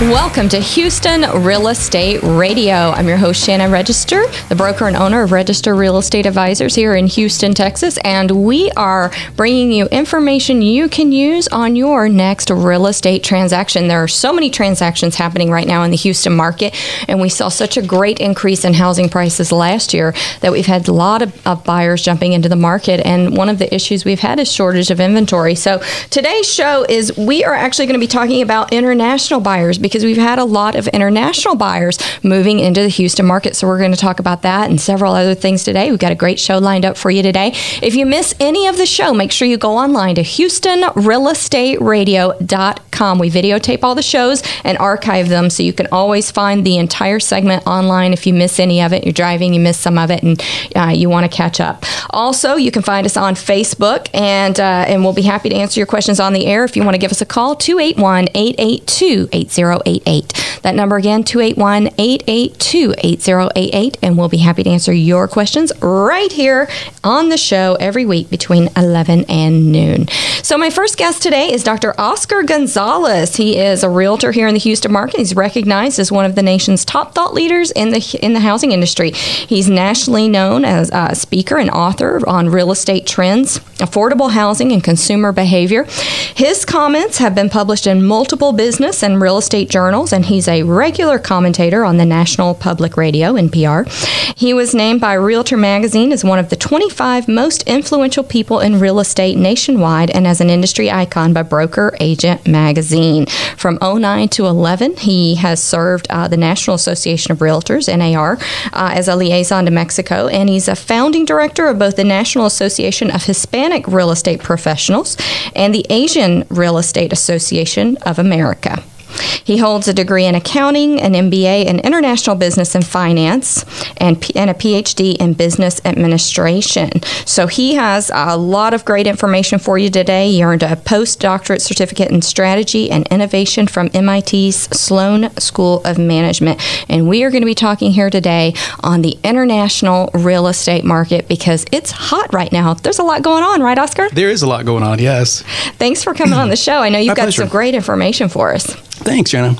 Welcome to Houston Real Estate Radio. I'm your host, Shannon Register, the broker and owner of Register Real Estate Advisors here in Houston, Texas, and we are bringing you information you can use on your next real estate transaction. There are so many transactions happening right now in the Houston market, and we saw such a great increase in housing prices last year that we've had a lot of buyers jumping into the market, and one of the issues we've had is shortage of inventory. So today's show is we are actually going to be talking about international buyers, because we've had a lot of international buyers moving into the Houston market. So we're going to talk about that and several other things today. We've got a great show lined up for you today. If you miss any of the show, make sure you go online to HoustonRealEstateRadio.com. We videotape all the shows and archive them, so you can always find the entire segment online. If you miss any of it, you're driving, you miss some of it, and you want to catch up. Also, you can find us on Facebook, and we'll be happy to answer your questions on the air. If you want to give us a call, 281-882-8088. That number again, 281-882-8088, and we'll be happy to answer your questions right here on the show every week between 11 and noon. So my first guest today is Dr. Oscar Gonzales. He is a realtor here in the Houston market. He's recognized as one of the nation's top thought leaders in the housing industry. He's nationally known as a speaker and author on real estate trends, affordable housing, and consumer behavior. His comments have been published in multiple business and real estate journals, and he's a regular commentator on the National Public Radio, NPR. He was named by Realtor Magazine as one of the 25 most influential people in real estate nationwide, and as an industry icon by Broker Agent Magazine. From 2009 to 2011, he has served the National Association of Realtors, NAR, as a liaison to Mexico, and he's a founding director of both the National Association of Hispanic Real Estate Professionals and the Asian Real Estate Association of America. He holds a degree in accounting, an MBA in international business and finance, and a PhD in business administration. So he has a lot of great information for you today. He earned a postdoctorate certificate in strategy and innovation from MIT's Sloan School of Management. And we are going to be talking here today on the international real estate market, because it's hot right now. There's a lot going on, right, Oscar? There is a lot going on, yes. Thanks for coming on the show. I know you've got some great information for us. Thanks, Jenna.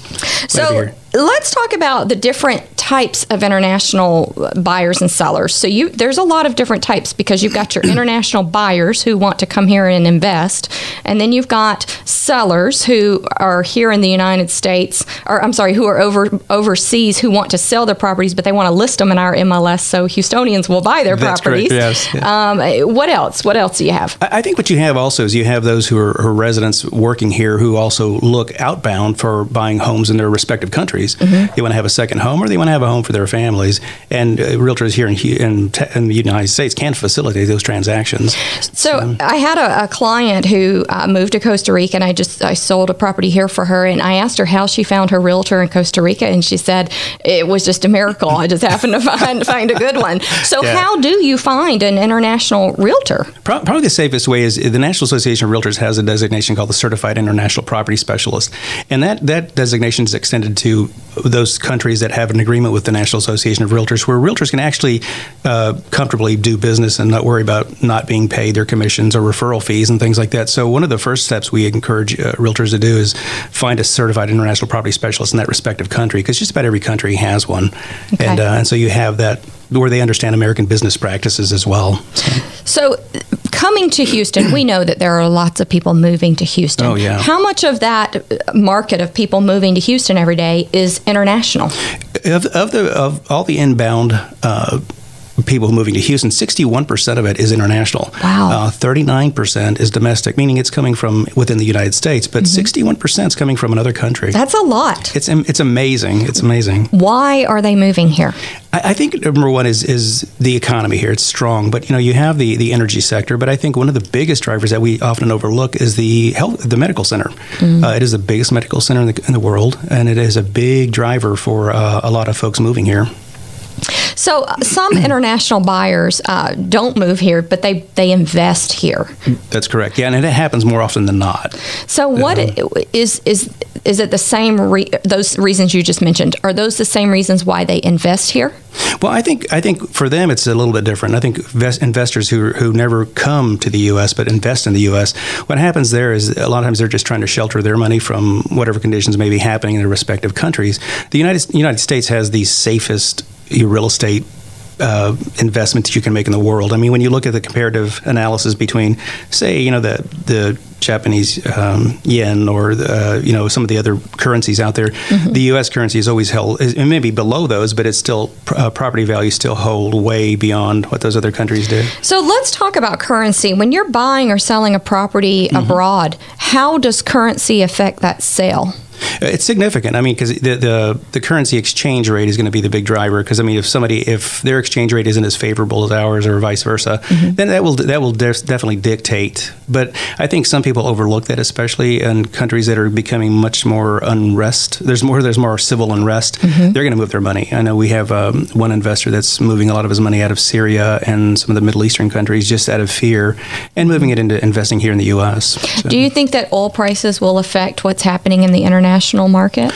So let's talk about the different types of international buyers and sellers. So there's a lot of different types, because you've got your international buyers who want to come here and invest, and then you've got sellers who are here in the United States, or I'm sorry, who are overseas, who want to sell their properties, but they want to list them in our MLS so Houstonians will buy their properties. Correct, yes. What else? What else do you have? I think what you have also is you have those who are residents working here who also look outbound for buying homes in their respective countries. Mm-hmm. They want to have a second home, or they want to have a home for their families, and realtors here in the United States can facilitate those transactions. So I had a client who moved to Costa Rica, and I sold a property here for her, and I asked her how she found her realtor in Costa Rica, and she said it was just a miracle. I just happened to find a good one. So how do you find an international realtor? Probably the safest way is the National Association of Realtors has a designation called the Certified International Property Specialist, and that designation is extended to those countries that have an agreement with the National Association of Realtors, where realtors can actually comfortably do business and not worry about not being paid their commissions or referral fees and things like that. So one of the first steps we encourage realtors to do is find a certified international property specialist in that respective country, because just about every country has one. Okay. And so you have that where they understand American business practices as well. So coming to Houston, we know that there are lots of people moving to Houston. Oh, yeah. How much of that market of people moving to Houston every day is international? Of all the inbound people moving to Houston, 61% of it is international. Wow. 39% is domestic, meaning it's coming from within the United States, but 61% is coming from another country. That's a lot. It's amazing. It's amazing. Why are they moving here? I think number one is the economy here. It's strong, but you have the energy sector. But I think one of the biggest drivers that we often overlook is the medical center. It is the biggest medical center in the world, and it is a big driver for a lot of folks moving here. So some international buyers don't move here, but they invest here. That's correct. Yeah, and it happens more often than not. So what is is it the same, those reasons you just mentioned, are those the same reasons why they invest here? Well, I think for them it's a little bit different. I think investors who never come to the U.S. but invest in the U.S., what happens there is a lot of times they're just trying to shelter their money from whatever conditions may be happening in their respective countries. The United States has the safest real estate investment that you can make in the world. I mean, when you look at the comparative analysis between, say, the Japanese yen or some of the other currencies out there, the U.S. currency is always held, it may be below those, but it's still property values still hold way beyond what those other countries do. So let's talk about currency. When you're buying or selling a property abroad, how does currency affect that sale? It's significant. I mean, because the currency exchange rate is going to be the big driver. Because I mean, if their exchange rate isn't as favorable as ours, or vice versa, then that will definitely dictate. But I think some people overlook that, especially in countries that are becoming much more unrest. There's more civil unrest. They're going to move their money. I know we have one investor that's moving a lot of his money out of Syria and some of the Middle Eastern countries just out of fear, and moving it into investing here in the U.S. So. Do you think that oil prices will affect what's happening in the international market?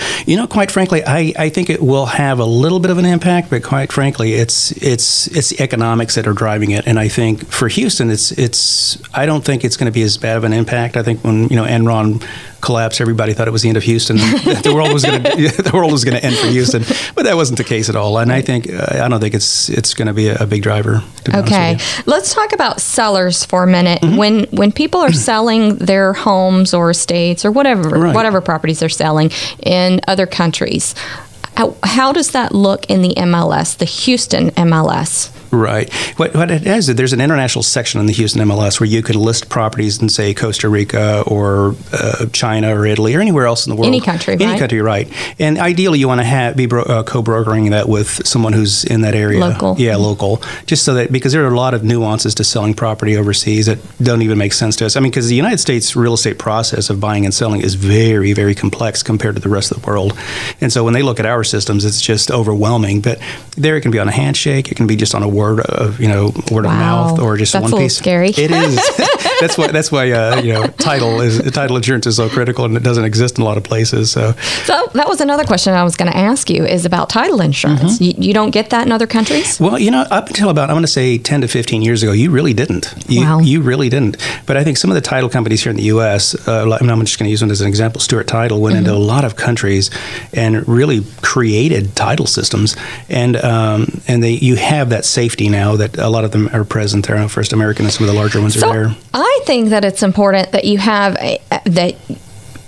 Quite frankly, I think it will have a little bit of an impact, but quite frankly, it's the economics that are driving it. And I think for Houston, I don't think it's going to be as bad of an impact. I think when Enron collapsed, everybody thought it was the end of Houston. The world was going to end for Houston, but that wasn't the case at all. And I don't think it's going to be a big driver. Okay, let's talk about sellers for a minute. When people are selling their homes or estates or whatever properties they're selling in other countries, how does that look in the MLS, the Houston MLS? Right. What it is, there's an international section in the Houston MLS where you could list properties in, say, Costa Rica or China or Italy or anywhere else in the world. Any country, right? Any country, right. And ideally, you want to be co-brokering that with someone who's in that area. Local. Yeah, local. Just so that, because there are a lot of nuances to selling property overseas that don't even make sense to us. I mean, because the United States real estate process of buying and selling is very, very complex compared to the rest of the world. And so when they look at our systems, it's just overwhelming. But there it can be on a handshake. It can be just on a word of mouth, or just that's one piece. That's a little scary. It is. That's why title insurance is so critical, and it doesn't exist in a lot of places. So that was another question I was going to ask you, is about title insurance. You don't get that in other countries? Well, up until about, I'm going to say 10 to 15 years ago, you really didn't. You really didn't. But I think some of the title companies here in the U.S., I'm just going to use one as an example. Stewart Title went into a lot of countries and really created title systems, and you have that safety now that a lot of them are present there. First American and some of the larger ones are there. I think that it's important that you have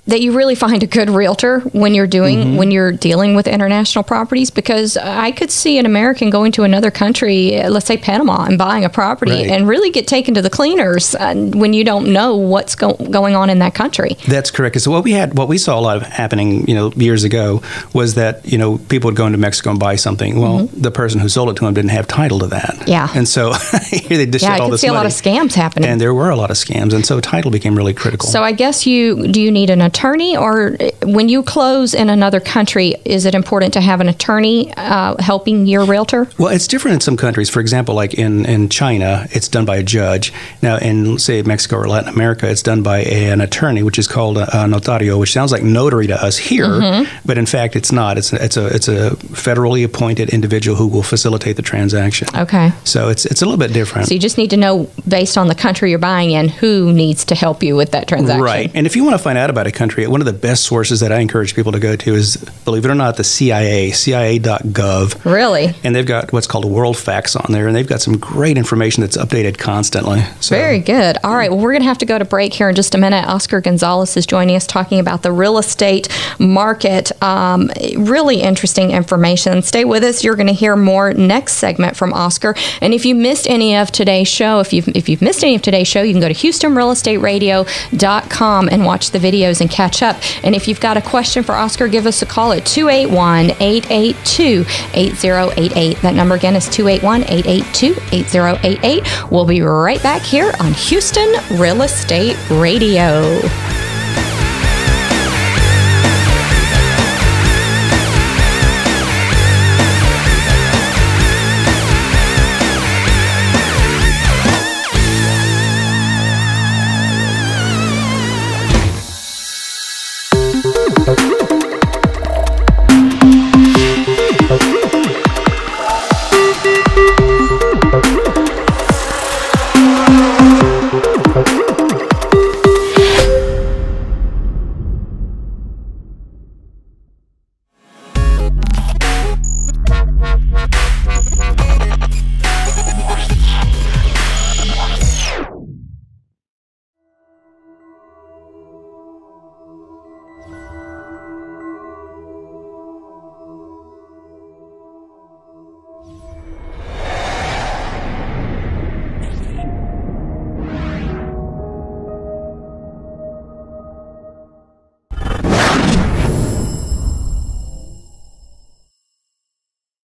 that you really find a good realtor when you're dealing with international properties, because I could see an American going to another country, let's say Panama, and buying a property and really get taken to the cleaners when you don't know what's going on in that country. That's correct. So what we saw a lot of happening, years ago, was that people would go into Mexico and buy something. Well, the person who sold it to them didn't have title to that. Yeah. And so here they dished out all this money. Yeah, I could see a lot of scams happening. And there were a lot of scams, and so title became really critical. So I guess do you need an attorney, or when you close in another country, is it important to have an attorney helping your realtor? Well, it's different in some countries. For example, like in China, it's done by a judge. Now, in, say, Mexico or Latin America, it's done by an attorney, which is called a notario, which sounds like notary to us here, but in fact, it's not. It's a federally appointed individual who will facilitate the transaction. Okay. So it's a little bit different. So you just need to know, based on the country you're buying in, who needs to help you with that transaction. Right. And if you want to find out about a country, one of the best sources that I encourage people to go to is, believe it or not, the CIA.gov. Really? And they've got what's called World Facts on there, and they've got some great information that's updated constantly. So. Very good. All right. Well, we're going to have to go to break here in just a minute. Oscar Gonzales is joining us, talking about the real estate market. Really interesting information. Stay with us. You're going to hear more next segment from Oscar. And if you missed any of today's show, if you've missed any of today's show, you can go to HoustonRealEstateRadio.com and watch the videos and catch up. And if you've got a question for Oscar, give us a call at 281-882-8088. That number again is 281-882-8088. We'll be right back here on Houston Real Estate Radio.